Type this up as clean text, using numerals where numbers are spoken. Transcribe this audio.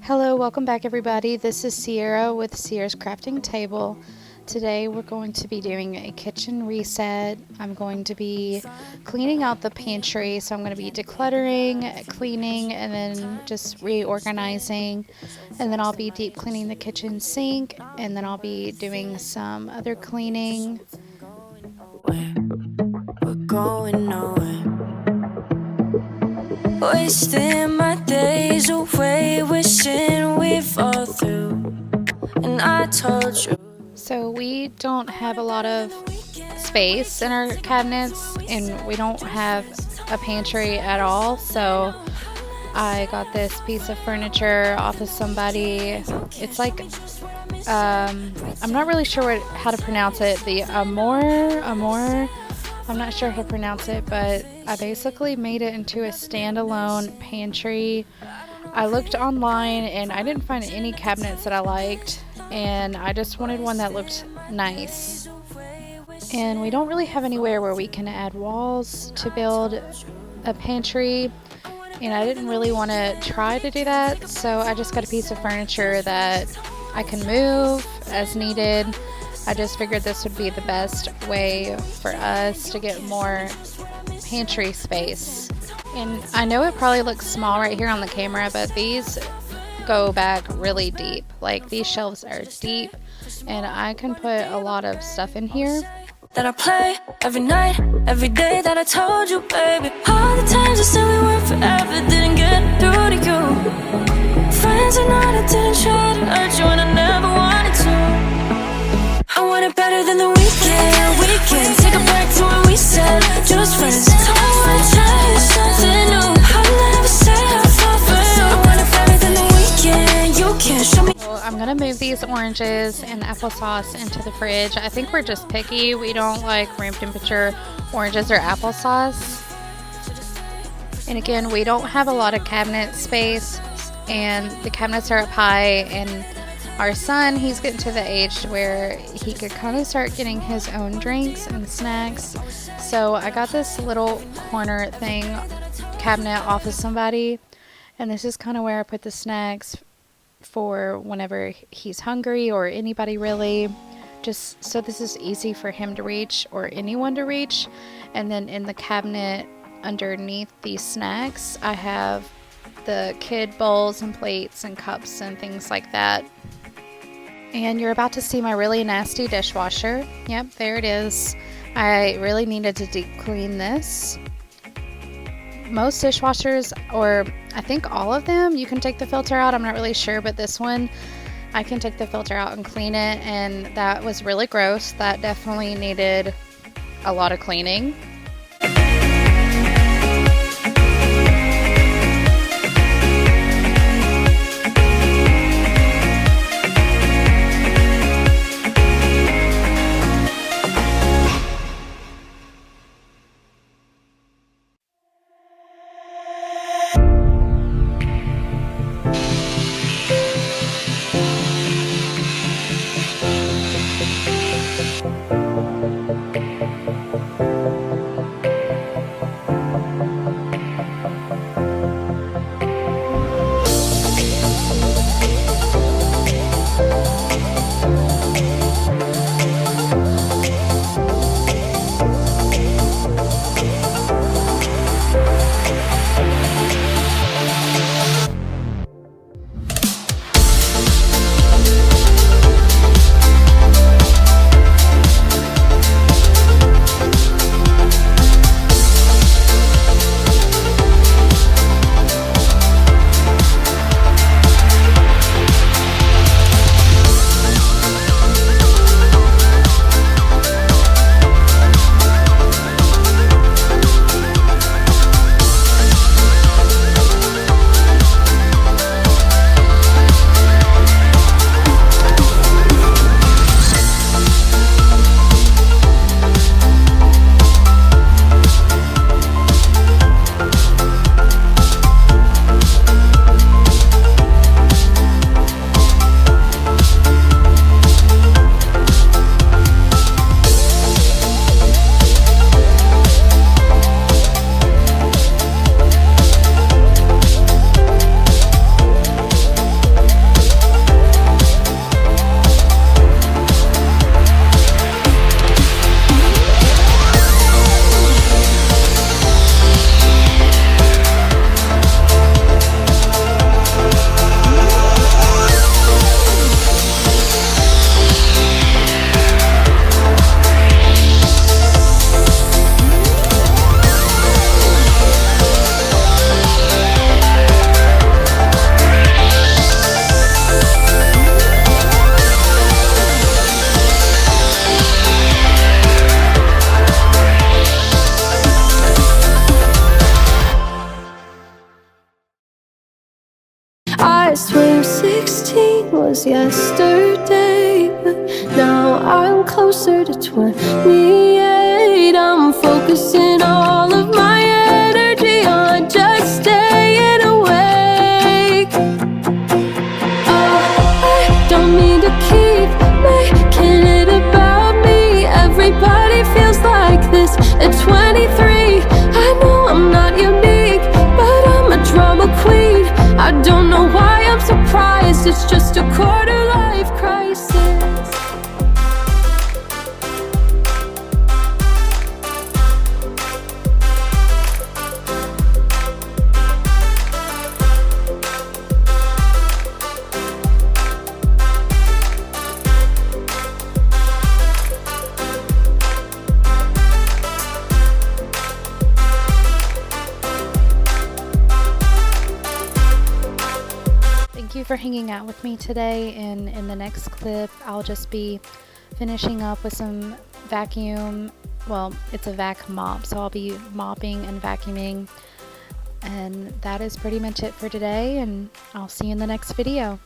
Hello, welcome back everybody. This is Sierra with Sierra's Crafting Table. Today we're going to be doing a kitchen reset. I'm going to be cleaning out the pantry, so I'm going to be decluttering, cleaning, and then just reorganizing. And then I'll be deep cleaning the kitchen sink, and then I'll be doing some other cleaning. We're going nowhere. Wasting my days away, wishing we fall through. And I told you. So we don't have a lot of space in our cabinets, and we don't have a pantry at all. So I got this piece of furniture off of somebody. It's like I'm not really sure how to pronounce it. The Amor. I'm not sure how to pronounce it, but I basically made it into a standalone pantry. I looked online and I didn't find any cabinets that I liked, and I just wanted one that looked nice. And we don't really have anywhere where we can add walls to build a pantry, and I didn't really want to try to do that, so I just got a piece of furniture that I can move as needed. I just figured this would be the best way for us to get more pantry space. And I know it probably looks small right here on the camera, but these go back really deep. Like, these shelves are deep, and I can put a lot of stuff in here. That I play every night, every day that I told you, baby. All the times I said we were forever, didn't get through to you. Friends or not, I didn't try to hurt you, and I never wanted to. I want it better than the weekend. Take a break to what we said, just friends. Don't wanna try something new. I'll never say I'll fall for you. I want it better than the weekend. You can't show me. So I'm gonna move these oranges and applesauce into the fridge. I think we're just picky. We don't like room temperature oranges or applesauce. And again, we don't have a lot of cabinet space, and the cabinets are up high, and our son, he's getting to the age where he could kind of start getting his own drinks and snacks. So I got this little corner thing cabinet off of somebody, and this is kind of where I put the snacks for whenever he's hungry, or anybody really, just so this is easy for him to reach or anyone to reach. And then in the cabinet underneath these snacks, I have the kid bowls and plates and cups and things like that. And you're about to see my really nasty dishwasher. Yep, there it is. I really needed to deep clean this. Most dishwashers, or I think all of them, you can take the filter out. I'm not really sure, but this one, I can take the filter out and clean it, and that was really gross. That definitely needed a lot of cleaning. I swear 16 was yesterday, but now I'm closer to 28. I'm focusing all of my energy on just staying awake. Oh, I don't mean to keep making it about me. Everybody feels like this at 23. I know I'm not unique, but I'm a drama queen. I don't know why I'm surprised. It's just a quarter life crisis. Thank you for hanging out with me today, and in the next clip I'll just be finishing up with some vacuum, well, it's a vac mop, so I'll be mopping and vacuuming, and that is pretty much it for today, and I'll see you in the next video.